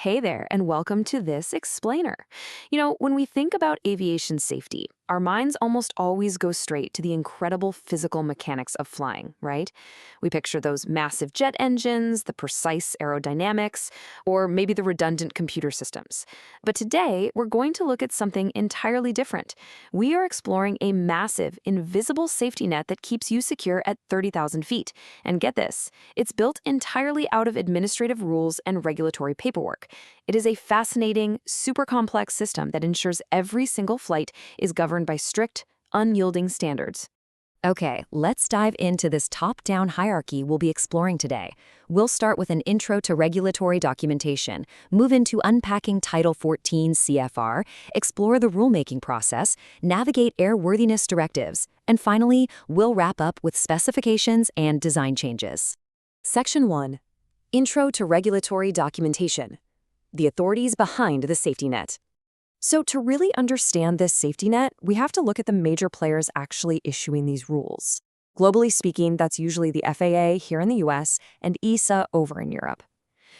Hey there, and welcome to this explainer. When we think about aviation safety, our minds almost always go straight to the incredible physical mechanics of flying, right? We picture those massive jet engines, the precise aerodynamics, or maybe the redundant computer systems. But today, we're going to look at something entirely different. We are exploring a massive, invisible safety net that keeps you secure at 30,000 feet. And get this, it's built entirely out of administrative rules and regulatory paperwork. It is a fascinating, super complex system that ensures every single flight is governed by strict, unyielding standards. Okay, let's dive into this top-down hierarchy we'll be exploring today. We'll start with an intro to regulatory documentation, move into unpacking Title 14 CFR, explore the rulemaking process, navigate airworthiness directives, and finally, we'll wrap up with specifications and design changes. Section 1. Intro to Regulatory Documentation. The authorities behind the safety net. So to really understand this safety net, we have to look at the major players actually issuing these rules. Globally speaking, that's usually the FAA here in the US and EASA over in Europe.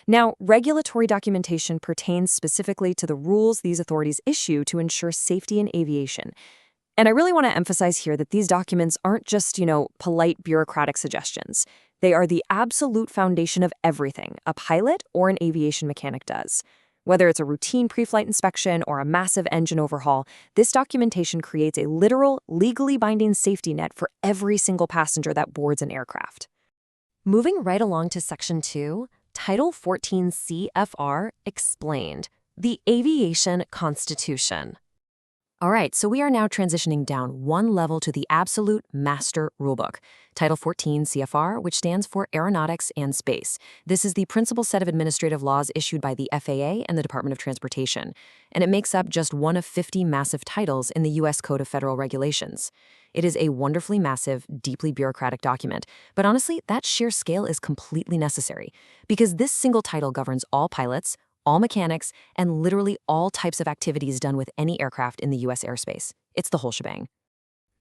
Now, regulatory documentation pertains specifically to the rules these authorities issue to ensure safety in aviation. And I really want to emphasize here that these documents aren't just, polite bureaucratic suggestions. They are the absolute foundation of everything a pilot or an aviation mechanic does. Whether it's a routine pre-flight inspection or a massive engine overhaul, this documentation creates a literal, legally binding safety net for every single passenger that boards an aircraft. Moving right along to Section 2, Title 14 CFR Explained, the Aviation Constitution. All right, so we are now transitioning down one level to the absolute master rulebook, Title 14 CFR, which stands for Aeronautics and Space. This is the principal set of administrative laws issued by the FAA and the Department of Transportation, and it makes up just one of 50 massive titles in the U.S. Code of Federal Regulations. It is a wonderfully massive, deeply bureaucratic document, but honestly, that sheer scale is completely necessary, because this single title governs all pilots, all mechanics, and literally all types of activities done with any aircraft in the U.S. airspace. It's the whole shebang.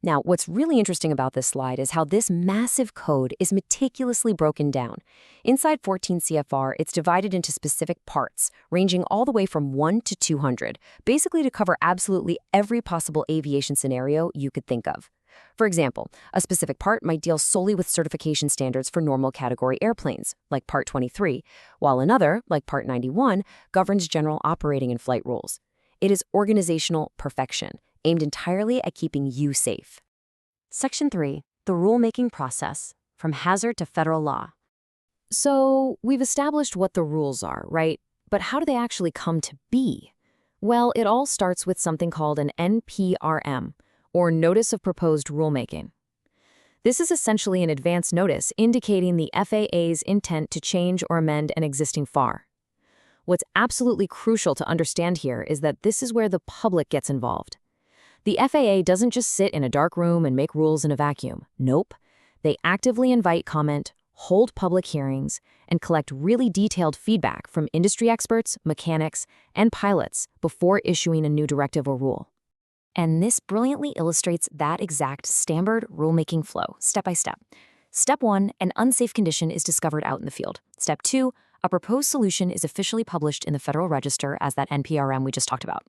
Now, what's really interesting about this slide is how this massive code is meticulously broken down. Inside 14 CFR, it's divided into specific parts, ranging all the way from 1 to 200, basically to cover absolutely every possible aviation scenario you could think of. For example, a specific part might deal solely with certification standards for normal category airplanes, like Part 23, while another, like Part 91, governs general operating and flight rules. It is organizational perfection, aimed entirely at keeping you safe. Section 3. The rulemaking process, from hazard to federal law. So, we've established what the rules are, right? But how do they actually come to be? Well, it all starts with something called an NPRM, or Notice of Proposed Rulemaking. This is essentially an advance notice indicating the FAA's intent to change or amend an existing FAR. What's absolutely crucial to understand here is that this is where the public gets involved. The FAA doesn't just sit in a dark room and make rules in a vacuum. Nope. They actively invite comment, hold public hearings, and collect really detailed feedback from industry experts, mechanics, and pilots before issuing a new directive or rule. And this brilliantly illustrates that exact standard rulemaking flow, step by step. Step 1, an unsafe condition is discovered out in the field. Step 2, a proposed solution is officially published in the Federal Register as that NPRM we just talked about.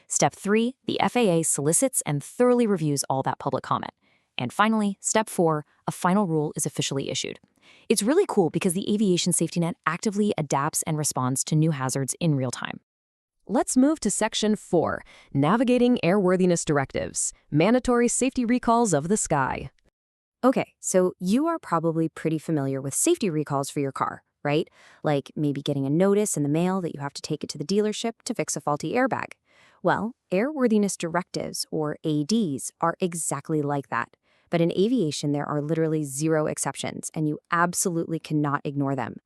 Step 3, the FAA solicits and thoroughly reviews all that public comment. And finally, Step 4, a final rule is officially issued. It's really cool because the aviation safety net actively adapts and responds to new hazards in real time. Let's move to Section 4, Navigating Airworthiness Directives, Mandatory Safety Recalls of the Sky. Okay, so you are probably pretty familiar with safety recalls for your car, right? Like maybe getting a notice in the mail that you have to take it to the dealership to fix a faulty airbag. Well, airworthiness directives, or ADs, are exactly like that. But in aviation, there are literally zero exceptions, and you absolutely cannot ignore them.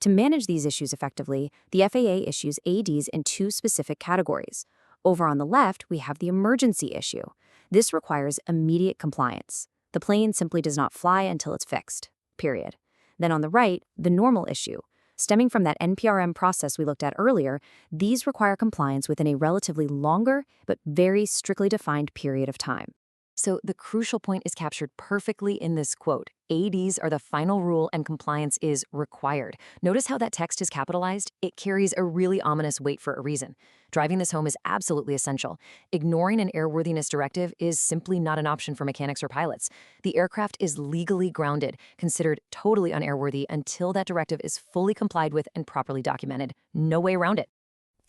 To manage these issues effectively, the FAA issues ADs in two specific categories. Over on the left, we have the emergency issue. This requires immediate compliance. The plane simply does not fly until it's fixed, period. Then on the right, the normal issue. Stemming from that NPRM process we looked at earlier, these require compliance within a relatively longer but very strictly defined period of time. So the crucial point is captured perfectly in this quote. ADs are the final rule and compliance is required. Notice how that text is capitalized? It carries a really ominous weight for a reason. Driving this home is absolutely essential. Ignoring an airworthiness directive is simply not an option for mechanics or pilots. The aircraft is legally grounded, considered totally unairworthy until that directive is fully complied with and properly documented. No way around it.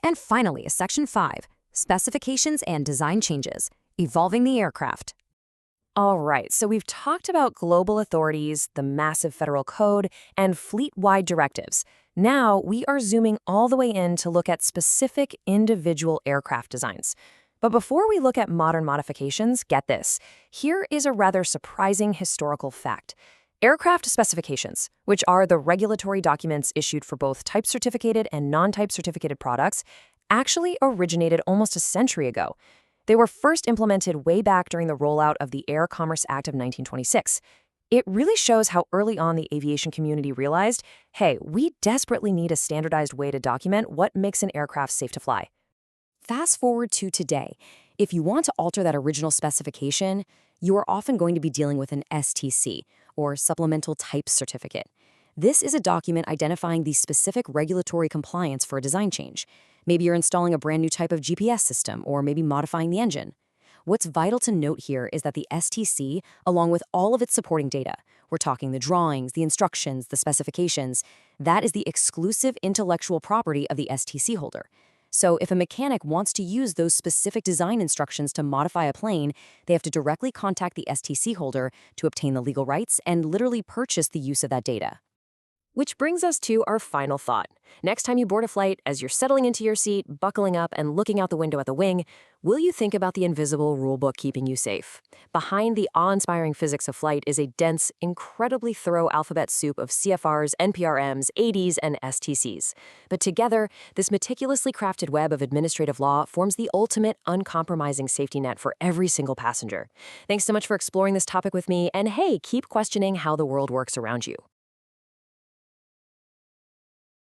And finally, Section 5, Specifications and Design Changes, Evolving the Aircraft. All right, so we've talked about global authorities, the massive federal code, and fleet-wide directives. Now we are zooming all the way in to look at specific individual aircraft designs. But before we look at modern modifications, get this. Here is a rather surprising historical fact. Aircraft specifications, which are the regulatory documents issued for both type-certificated and non-type certificated products, actually originated almost a century ago. They were first implemented way back during the rollout of the Air Commerce Act of 1926. It really shows how early on the aviation community realized, hey, we desperately need a standardized way to document what makes an aircraft safe to fly. Fast forward to today. If you want to alter that original specification, you are often going to be dealing with an STC, or Supplemental Type Certificate. This is a document identifying the specific regulatory compliance for a design change. Maybe you're installing a brand new type of GPS system, or maybe modifying the engine. What's vital to note here is that the STC, along with all of its supporting data, we're talking the drawings, the instructions, the specifications, that is the exclusive intellectual property of the STC holder. So if a mechanic wants to use those specific design instructions to modify a plane, they have to directly contact the STC holder to obtain the legal rights and literally purchase the use of that data. Which brings us to our final thought. Next time you board a flight, as you're settling into your seat, buckling up, and looking out the window at the wing, will you think about the invisible rulebook keeping you safe? Behind the awe-inspiring physics of flight is a dense, incredibly thorough alphabet soup of CFRs, NPRMs, ADs, and STCs. But together, this meticulously crafted web of administrative law forms the ultimate, uncompromising safety net for every single passenger. Thanks so much for exploring this topic with me, and hey, keep questioning how the world works around you.